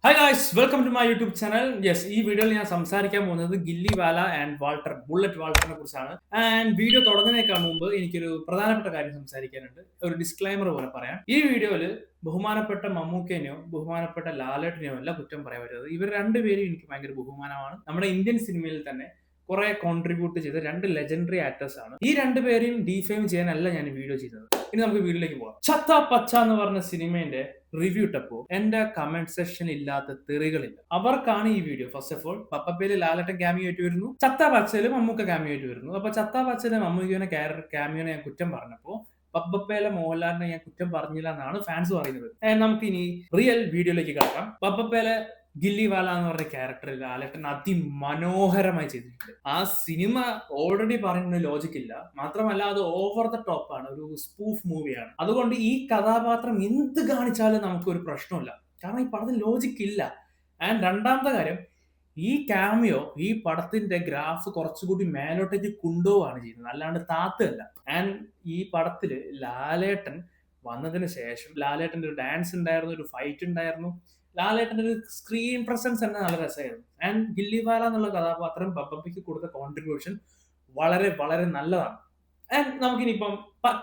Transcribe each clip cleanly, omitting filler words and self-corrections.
Hi guys welcome to my YouTube channel. Yes, ഈ വീഡിയോയിൽ ഞാൻ സംസാരിക്കാൻ പോകുന്നത് ഗില്ലി വാല ആൻഡ് വാൾട്ടർ ബുള്ളറ്റ് വാൾട്ടറിനെ കുറിച്ചാണ്. ആൻഡ് വീഡിയോ തുടങ്ങുന്നതിനേക്കാൾ മുമ്പ് എനിക്കൊരു പ്രധാനപ്പെട്ട കാര്യം സംസാരിക്കാനുണ്ട്. ഒരു ഡിസ്ക്ലൈമർ പോലെ പറയാം. ഈ വീഡിയോയിൽ ബഹുമാനപ്പെട്ട മമ്മൂക്കേനെയോ ബഹുമാനപ്പെട്ട ലാലേട്ടനെയോ അല്ല കുറ്റം പറയാൻ പറ്റുന്നത്. ഇവർ രണ്ടുപേരും എനിക്ക് ഭയങ്കര ബഹുമാനമാണ്. നമ്മുടെ ഇന്ത്യൻ സിനിമയിൽ തന്നെ കുറെ കോൺട്രിബ്യൂട്ട് ചെയ്ത രണ്ട് ലെജൻഡറി ആക്ടേഴ്സ് ആണ്. ഈ രണ്ടുപേരെയും ഡീഫെയിം ചെയ്യാനല്ല ഞാൻ ഈ വീഡിയോ ചെയ്തത്. ഇനി നമുക്ക് വീഡിയോയിലേക്ക് പോകാം. ചത്ത പച്ച എന്ന് പറഞ്ഞ സിനിമേന്റെ റിവ്യൂ ഇട്ടപ്പോ എന്റെ കമന്റ് സെക്ഷൻ ഇല്ലാത്ത തെറികളില്ല. അവർക്കാണ് ഈ വീഡിയോ. ഫസ്റ്റ് ഓഫ് ഓൾ, പപ്പപ്പേല് ലാലട്ടൻ ക്യാമിയോ ആയിട്ട് വരുന്നു, ചത്ത പച്ചയില് മമ്മൂക്ക ക്യാമിയോ ആയിട്ട് വരുന്നു. അപ്പൊ ചത്ത പച്ചയിലെ മമ്മൂക്കനെ ക്യാമിയോനെ ഞാൻ കുറ്റം പറഞ്ഞപ്പോ പപ്പപ്പേലെ മോഹൻലാലിനെ ഞാൻ കുറ്റം പറഞ്ഞില്ല എന്നാണ് ഫാൻസ് പറയുന്നത്. നമുക്ക് ഇനി റിയൽ വീഡിയോയിലേക്ക് കിടക്കാം. പപ്പപ്പേലെ ഗില്ലി വാല എന്ന് പറഞ്ഞ ക്യാരക്ടർ ലാലേട്ടൻ അതിമനോഹരമായി ചെയ്തിട്ടുണ്ട്. ആ സിനിമ ഓൾറെഡി പറയുന്ന ലോജിക് ഇല്ല, മാത്രമല്ല അത് ഓവർ ദ ടോപ്പ് ആണ്, ഒരു സ്പൂഫ് മൂവിയാണ്. അതുകൊണ്ട് ഈ കഥാപാത്രം എന്ത് കാണിച്ചാലും നമുക്ക് ഒരു പ്രശ്നമില്ല, കാരണം ഈ പടത്തിൽ ലോജിക് ഇല്ല. ആൻഡ് രണ്ടാമത്തെ കാര്യം, ഈ ക്യാമിയോ ഈ പടത്തിന്റെ ഗ്രാഫ് കുറച്ചുകൂടി മേലോട്ടേക്ക് കൊണ്ടുപോവാണ് ചെയ്യുന്നത്, അല്ലാണ്ട് താത്തല്ല. ആൻഡ് ഈ പടത്തില് ലാലേട്ടൻ വന്നതിന് ശേഷം ലാലേട്ടന്റെ ഒരു ഡാൻസ് ഉണ്ടായിരുന്നു, ഒരു ഫൈറ്റ് ഉണ്ടായിരുന്നു. ലാലേട്ടന്റെ ഒരു സ്ക്രീൻ പ്രസൻസ് തന്നെ നല്ല രസമായിരുന്നു. ആൻഡ് ഗില്ലിവാല എന്നുള്ള കഥാപാത്രം ബബ്ബയ്ക്ക് കൊടുത്ത കോൺട്രിബ്യൂഷൻ വളരെ വളരെ നല്ലതാണ്. ആൻഡ് നമുക്കിനിയിപ്പം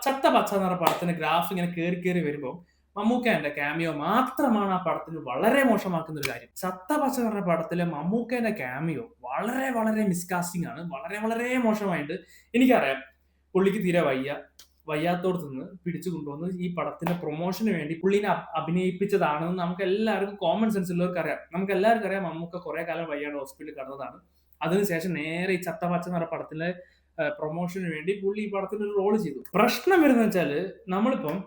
ചത്ത പച്ച എന്ന് പറഞ്ഞ പടത്തിന്റെ ഗ്രാഫ് ഇങ്ങനെ കയറി കയറി വരുമ്പോൾ മമ്മൂക്കേന്റെ ക്യാമിയോ മാത്രമാണ് ആ പടത്തിന് വളരെ മോശമാക്കുന്ന ഒരു കാര്യം. ചത്ത പച്ച എന്ന് പറഞ്ഞ പടത്തിലെ മമ്മൂക്കേന്റെ ക്യാമിയോ വളരെ വളരെ മിസ്കാസ്റ്റിംഗ് ആണ്, വളരെ വളരെ മോശമായിട്ട്. എനിക്കറിയാം പുള്ളിക്ക് തീരെ വയ്യാത്തോടത്ത് നിന്ന് പിടിച്ചു കൊണ്ടുവന്ന് ഈ പടത്തിന്റെ പ്രൊമോഷന് വേണ്ടി പുള്ളിനെ അഭിനയിപ്പിച്ചതാണെന്ന് നമുക്ക് എല്ലാവർക്കും കോമൺ സെൻസ് ഉള്ളവർക്ക് അറിയാം. നമുക്ക് എല്ലാവർക്കും അറിയാം മമ്മൂക്ക കുറെ കാലം വയ്യാണ്ട് ഹോസ്പിറ്റലിൽ കിടന്നതാണ്. അതിനുശേഷം നേരെ ഈ ചത്ത പച്ച എന്ന് പറഞ്ഞ പടത്തിലെ പ്രൊമോഷന് വേണ്ടി പുള്ളി ഈ പടത്തിൽ ഒരു റോള് ചെയ്തു. പ്രശ്നം വരുന്നത് വെച്ചാല്, നമ്മളിപ്പം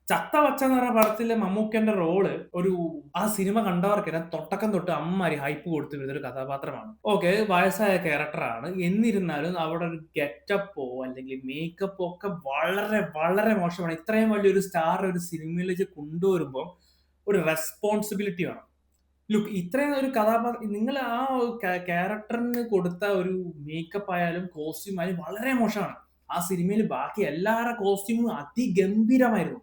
ചത്ത പച്ച എന്ന് പറഞ്ഞ പടത്തിലെ മമ്മൂക്കന്റെ റോള് ഒരു ആ സിനിമ കണ്ടവർക്ക് തൊട്ടക്കം തൊട്ട് അമ്മാരി ഹൈപ്പ് കൊടുത്തു വരുന്ന ഒരു കഥാപാത്രമാണ്. ഓക്കെ, വയസ്സായ ക്യാരക്ടറാണ്, എന്നിരുന്നാലും അവിടെ ഒരു ഗെറ്റപ്പോ അല്ലെങ്കിൽ മേക്കപ്പോ ഒക്കെ വളരെ വളരെ മോശമാണ്. ഇത്രയും വലിയൊരു സ്റ്റാർ ഒരു സിനിമയിലേക്ക് കൊണ്ടുവരുമ്പോൾ ഒരു റെസ്പോൺസിബിലിറ്റി വേണം. ലുക്ക്, ഇത്രയും ഒരു കഥാപാത്രം നിങ്ങൾ ആ ക്യാരക്ടറിന് കൊടുത്ത ഒരു മേക്കപ്പ് ആയാലും കോസ്റ്റ്യൂം ആയാലും വളരെ മോശമാണ്. ആ സിനിമയിൽ ബാക്കി എല്ലാവരുടെ കോസ്റ്റ്യൂമും അതിഗംഭീരമായിരുന്നു.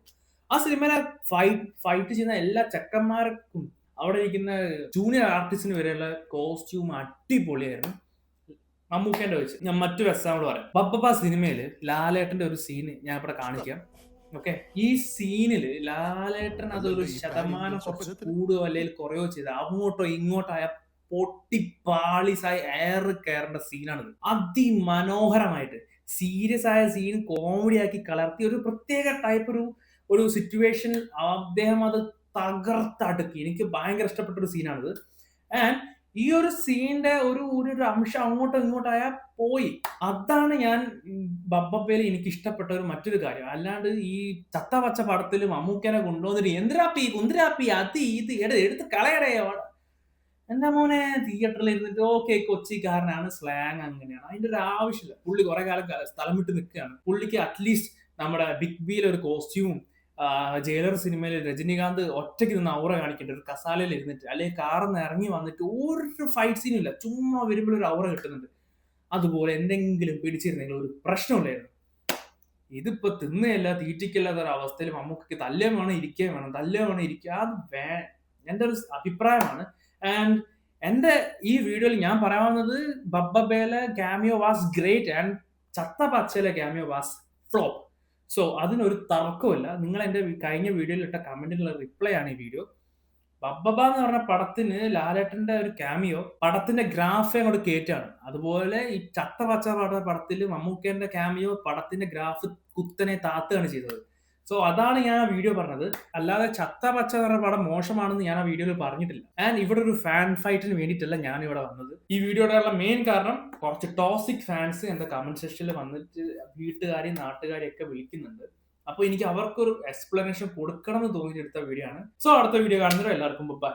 ആ സിനിമയിലെ ഫൈറ്റ് ചെയ്യുന്ന എല്ലാ ചെക്കന്മാർക്കും അവിടെ ഇരിക്കുന്ന ജൂനിയർ ആർട്ടിസ്റ്റിന് വരെയുള്ള കോസ്റ്റ്യൂം അടിപൊളിയായിരുന്നു. മമ്മൂക്കേന്റെ വെച്ച് ഞാൻ മറ്റൊരു എക്സാമ്പിൾ പറയാം. ബബ്ബ സിനിമയില് ലാലേട്ടന്റെ ഒരു സീന് ഞാൻ ഇവിടെ കാണിക്കാം. ഓക്കെ, ഈ സീനില് ലാലേട്ടൻ അതൊരു ശതമാനം കുറച്ച് കൂടുകയോ അല്ലെങ്കിൽ കുറയോ ചെയ്ത് അങ്ങോട്ടോ ഇങ്ങോട്ടോ ആയ പൊട്ടിപ്പാളിസായി എയർ കയറേണ്ട സീനാണിത്. അതിമനോഹരമായിട്ട് സീരിയസ് ആയ സീൻ കോമഡി ആക്കി കളർത്തി ഒരു പ്രത്യേക ടൈപ്പ് ഒരു സിറ്റുവേഷൻ അദ്ദേഹം അത് തകർത്തടുക്കി. എനിക്ക് ഭയങ്കര ഇഷ്ടപ്പെട്ട ഒരു സീനാണിത്. ആൻഡ് ഈ ഒരു സീനിന്റെ ഒരു അംശം അങ്ങോട്ടോ ഇങ്ങോട്ടായാൽ പോയി. അതാണ് ഞാൻ ബബ്ബയിൽ എനിക്ക് ഇഷ്ടപ്പെട്ട ഒരു മറ്റൊരു കാര്യം. അല്ലാണ്ട് ഈ ചത്ത പച്ച പടത്തിൽ മമ്മൂക്കനെ കൊണ്ടുവന്നിട്ട് കുന്തിരാപ്പി അത് ഇത് എടുത്ത് കളയടേ. എന്റെ മോനെ തിയേറ്ററിൽ ഇരുന്നിട്ട് ഓക്കെ കൊച്ചിക്കാരനാണ്, സ്ലാങ് അങ്ങനെയാണ്, അതിന്റെ ഒരു ആവശ്യമില്ല. പുള്ളി കുറെ കാലം സ്ഥലം വിട്ട് നിൽക്കുകയാണ്. പുള്ളിക്ക് അറ്റ്ലീസ്റ്റ് നമ്മുടെ ബിഗ് ബിയിൽ ഒരു കോസ്റ്റ്യൂമും ജയിലർ സിനിമയിൽ രജനീകാന്ത് ഒറ്റയ്ക്ക് നിന്ന് ഔറ കാണിക്കേണ്ട ഒരു കസാലയിൽ ഇരുന്നിട്ട് അല്ലെങ്കിൽ കാറിൽ നിന്ന് ഇറങ്ങി വന്നിട്ട് ഒരു ഫൈറ്റ് സീനും ഇല്ല, ചുമ്മാ വരുമ്പോൾ ഒരു ഔറ കിട്ടുന്നുണ്ട്. അതുപോലെ എന്തെങ്കിലും പിടിച്ചിരുന്നെങ്കിൽ ഒരു പ്രശ്നമില്ലായിരുന്നു. ഇതിപ്പോ തിന്നയല്ല തീറ്റിക്കല്ലാത്ത ഒരു അവസ്ഥയിൽ മമ്മൂക്ക് തല്ലുകയും വേണം ഇരിക്കുകയും വേണം, തല്ലുകയും വേണം ഇരിക്കുക. അത് എന്റെ ഒരു അഭിപ്രായമാണ്. ആൻഡ് എന്റെ ഈ വീഡിയോയിൽ ഞാൻ പറയാവുന്നത്, ബബ്ബയിലെ ക്യാമിയോ വാസ് ഗ്രേറ്റ് ആൻഡ് ചത്ത പച്ചയിലെ ക്യാമിയോ വാസ് ഫ്ലോപ്പ്. സോ അതിനൊരു തർക്കമില്ല. നിങ്ങൾ എന്റെ കഴിഞ്ഞ വീഡിയോയിൽ ഇട്ട കമന്റിനുള്ള റിപ്ലൈ ആണ് ഈ വീഡിയോ. ബബ്ബ എന്ന് പറഞ്ഞ പടത്തിന് ലാലേട്ടന്റെ ഒരു ക്യാമിയോ പടത്തിന്റെ ഗ്രാഫ് അങ്ങോട്ട് കയറ്റാണ്. അതുപോലെ ഈ ചത്ത പച്ച പടത്തിൽ മമ്മൂക്കേന്റെ ക്യാമിയോ പടത്തിന്റെ ഗ്രാഫ് കുത്തനെ താത്തുകയാണ് ചെയ്തത്. സോ അതാണ് ഞാൻ ആ വീഡിയോ പറഞ്ഞത്. അല്ലാതെ ചത്ത പച്ച എന്ന് പറഞ്ഞ പടം മോശമാണെന്ന് ഞാൻ ആ വീഡിയോയിൽ പറഞ്ഞിട്ടില്ല. ആൻഡ് ഇവിടെ ഒരു ഫാൻ ഫൈറ്റിന് വേണ്ടിയിട്ടല്ല ഞാൻ ഇവിടെ വന്നത്. ഈ വീഡിയോയുടെ മെയിൻ കാരണം, കുറച്ച് ടോക്സിക് ഫാൻസ് എന്റെ കമന്റ് സെക്ഷനിൽ വന്നിട്ട് വീട്ടുകാരെയും നാട്ടുകാരെയും ഒക്കെ വിളിക്കുന്നുണ്ട്. അപ്പൊ എനിക്ക് അവർക്കൊരു എക്സ്പ്ലനേഷൻ കൊടുക്കണം എന്ന് തോന്നിയെടുത്ത വീഡിയോ ആണ്. സോ അടുത്ത വീഡിയോ കാണുന്നവരെ എല്ലാവർക്കും ബൈ.